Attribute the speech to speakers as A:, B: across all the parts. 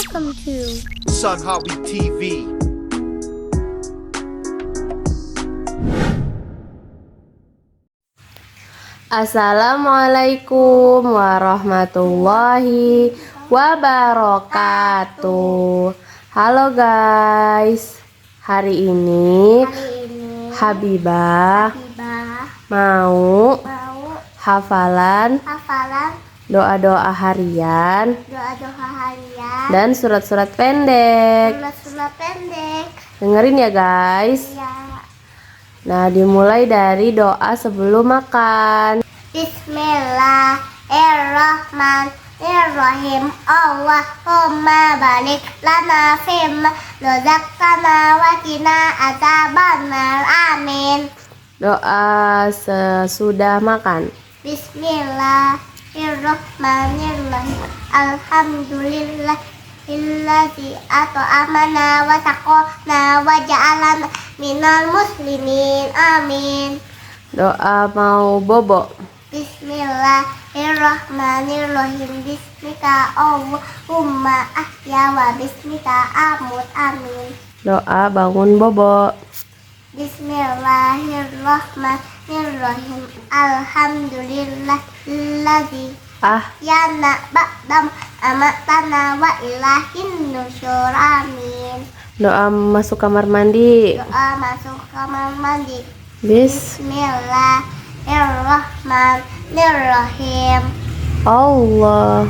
A: Welcome to
B: Sun Hobby TV.
C: Assalamualaikum warahmatullahi wabarakatuh. Halo guys, hari ini Habibah mau hafalan doa-doa harian dan surat-surat pendek. Dengerin ya guys. Nah, dimulai dari doa sebelum makan.
D: Bismillahirrahmanirrahim. Allahumma barik lana fima razaqtana wa qina adzabannar. Amin.
C: Doa sesudah makan.
D: Bismillahirrahmanirrahim. Alhamdulillahilladzi at'amana wa saqana wa ja'alana minal muslimin. Amin.
C: Doa mau bobo.
D: Bismillahirrahmanirrahim. Bismika Allahumma ahya wa bismika amut. Amin.
C: Doa bangun bobo.
D: Bismillahirrahmanirrahim. Alhamdulillahilladzi
C: Ah,
D: yana ba'dam amatana wa ilahin nusyur. Amin.
C: doa masuk kamar mandi.
D: Doa masuk kamar mandi. Bismillahirrahmanirrahim. Allahumma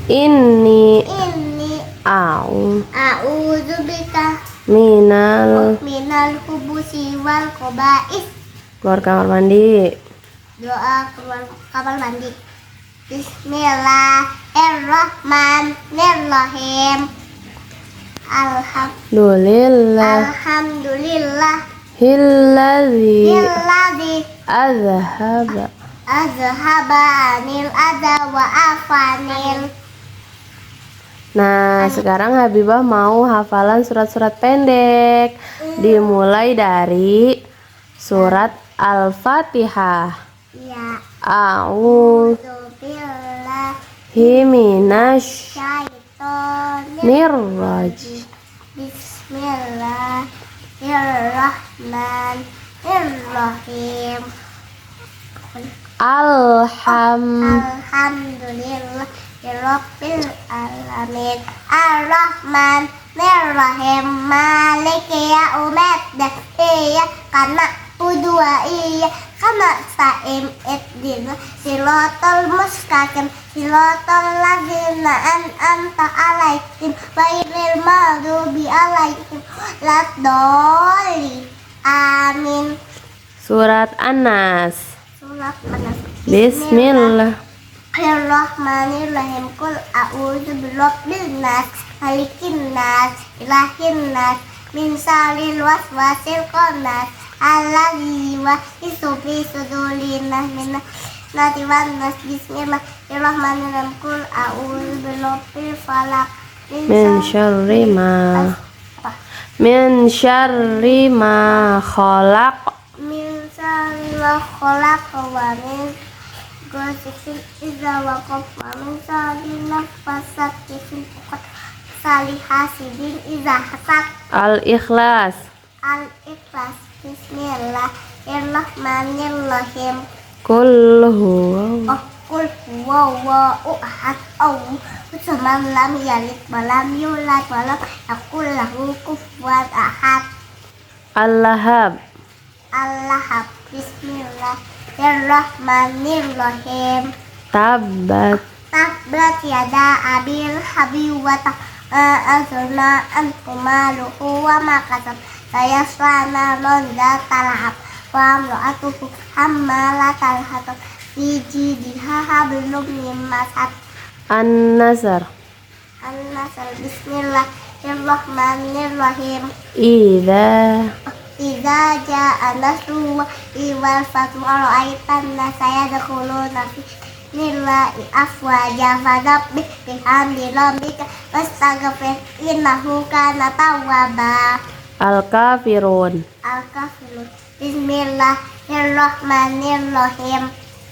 C: Inni
D: inni
C: a'udzubika
D: a'udzubika
C: minal
D: hubusi wal khaba'is.
C: keluar kamar mandi.
D: Doa keluar kamar mandi. Bismillahirrahmanirrahim.
C: Alhamdulillah hilladzi
D: Alhamdulillahilladzi
C: azhaba.
D: azhaba anil adza wa afanil.
C: Nah, sekarang Habibah mau hafalan surat-surat pendek. Dimulai dari surat Al-Fatihah.
D: Ya.
C: A'udzubillahi minasyaitonir
D: Syaitonir
C: rajim.
D: Bismillahirrahmanirrahim. Alhamdulillahirabbil alamin. Arrahmanirrahim. Maliki yaumiddin. Iyyaka na'budu wa iyyaka nasta'in. Ihdinas siratal mustaqim. Siratal ladzina an'amta 'alaihim ghairil maghdubi alaihim waladdallin. Amin.
C: Surat An-Nas.
D: Surat An-Nas.
C: Bismillahirrahmanirrahim.
D: Bismillahirrahmanirrahim. Qul a'udzu birabbin nas, malikin nas, ilahin nas, min syarril waswasil khannas, alladzi yuwaswisu fi sudurin nas minas jinnati wan nas. Bismillahirrahmanirrahim. Qul a'udzu birabbil falaq,
C: Min syarri ma khalaq.
D: min syarri ma khalaq wa min ghasiqin idza waqab wa min syarri nafasati fil 'uqad hasidin idza hasad.
C: Al-Ikhlas.
D: Al-Ikhlas. Bismillahirrahmanirrahim.
C: Qul huwa
D: Qul huwallahu ahad. Allahu samad lam yalid wa lam yulad wa lam yakul lahu kufuwan ahad.
C: Al-Lahab.
D: Al-Lahab. Bismillahirrahmanirrahim.
C: Tabbat
D: Tabbat yada abil habi wa azna anhu maluhu wa ma kasab. Sayasla londa talahab wa amra'atuhu hammalatal hatab fi jidha hablum min masad.
C: An-Nasr.
D: An-Nasr. Bismillahirrahmanirrahim.
C: Idza
D: Idza jaa nasrullahi wal fathu ra'aitan nasa yadkhuluna fi dinillahi afwaja fasabbih bihamdi rabbika wastaghfir innahu kana tawwaba.
C: Al-Kafirun.
D: Al-Kafirun. Bismillahirrahmanirrahim.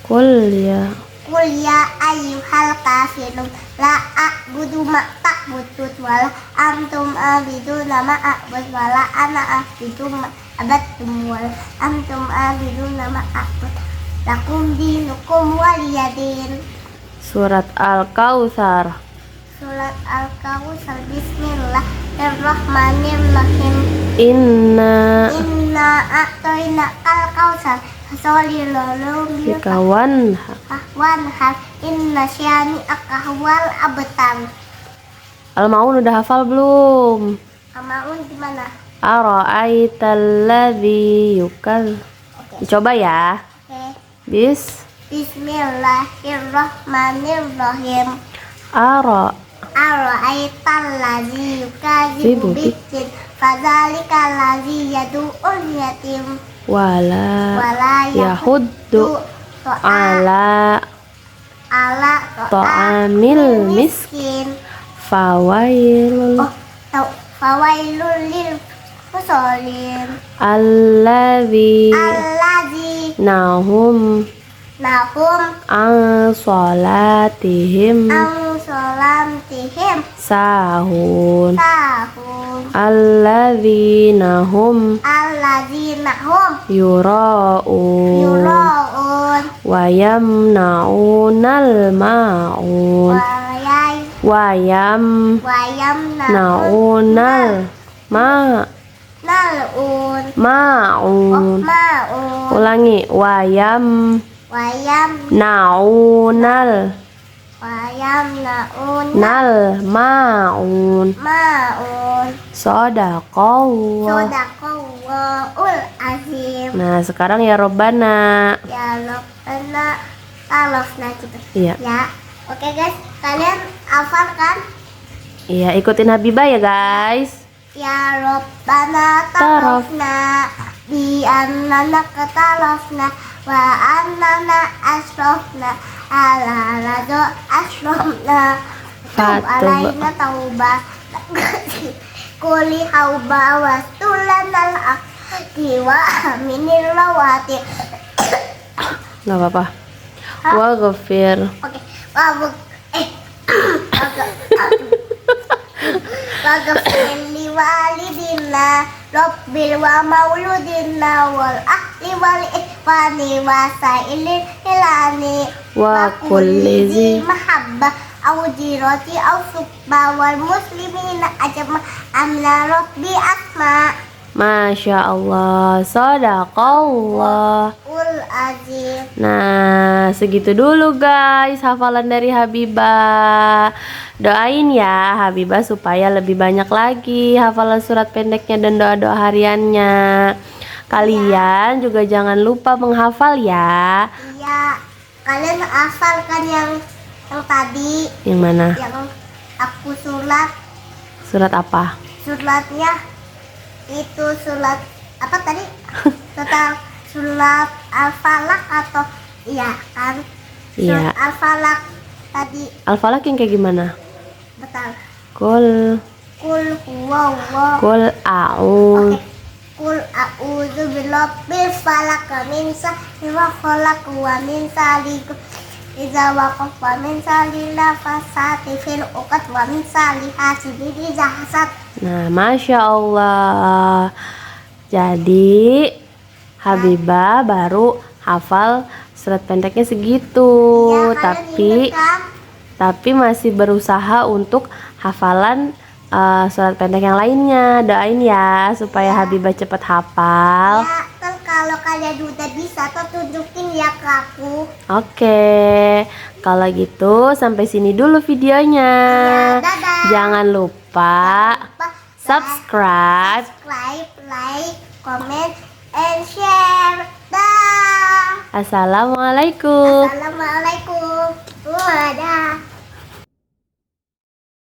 C: Qul ya
D: Qul ya ayyuhal kafirun la a'budu ma ta'budun wala antum abiduna ma a'bud wala ana abidu ma abattum wala antum abiduna ma a'bud lakum dinukum waliyadin.
C: Surat Al-Kautsar.
D: Surat Al-Kautsar. Bismillahirrahmanirrahim.
C: Inna
D: Inna kal kautsar fasoli lolong
C: bikawan
D: wanhar inna syani akahwal abtar.
C: Al-Maun udah hafal belum?
D: Amaun gimana?
C: Ara'aital ladzi yukal.
D: Oke.
C: Coba ya.
D: Oke. Bismillahirrahmanirrahim. Ara'aital ladzi yukadzibu biddin fadzalika ladzi yad'ul yatim
C: wala yahuddu
D: ala
C: ala ta'amil
D: miskin.
C: fawailul
D: Fawailul lil musallin
C: alladzi
D: nahum
C: an sholatihim sahun alladzina hum yura'un wa yamna'unal ma'un wa yamna'unal ma'un. Ulangi. Wayam naunal nal ma'un. Sodaqallah.
D: Azim.
C: Nah sekarang ya Robbana.
D: Ya Robbana talofna gitu.
C: Iya.
D: Ya. Oke guys, kalian hafal kan?
C: Iya, ikutin Habibah ya guys.
D: Ya Robbana tarofna bi annana katalofna wa annana asrofna ala rado asrofna tub alaina taubah kuli hauba wa tulanal akti wa aminil lawati.
C: Gak apa-apa. Waghfir.
D: Oke. Waghfir li walidina rabbil wa mauludina wal ahli wal ihwani wa sa'ilil hilani
C: Wa kulli zi
D: mahabbah au jirati au subba wal muslimina ajma amna rabbi asma.
C: Masya Allah. Sadaqallah.
D: Ul azim.
C: Nah, segitu dulu guys hafalan dari Habibah. Doain ya Habibah supaya lebih banyak lagi hafalan surat pendeknya dan doa-doa hariannya. Kalian juga jangan lupa menghafal ya.
D: Iya, kalian hafalkan yang tadi.
C: Yang mana?
D: Yang aku surat.
C: Surat apa?
D: Suratnya itu surat apa tadi? Surat Al-Falaq atau iya kan?
C: Iya.
D: Surat Al-Falaq tadi.
C: Al-Falaq yang kayak gimana?
D: Betul.
C: Kul
D: huwallahu.
C: Kul a'ud.
D: Oke. Kul a'udzu birabbil falaq min syarri ma khalaq wa min syarri idza waqaf wa min syarri nafasati fil 'uqad wa min syarri hasidin idza hasad.
C: Nah, Masya Allah. Jadi Habibah baru hafal surat pendeknya segitu.
D: Ya,
C: tapi masih berusaha untuk hafalan surat pendek yang lainnya. Doain ya supaya Habibah cepat hafal.
D: Ya, kalau kalian udah bisa tuh tunjukin ya ke aku.
C: Oke, kalau gitu sampai sini dulu videonya.
D: Ya, dadah.
C: Jangan lupa subscribe,
D: like, comment, and share. Dah.
C: Assalamualaikum.
D: Assalamualaikum. Wadah.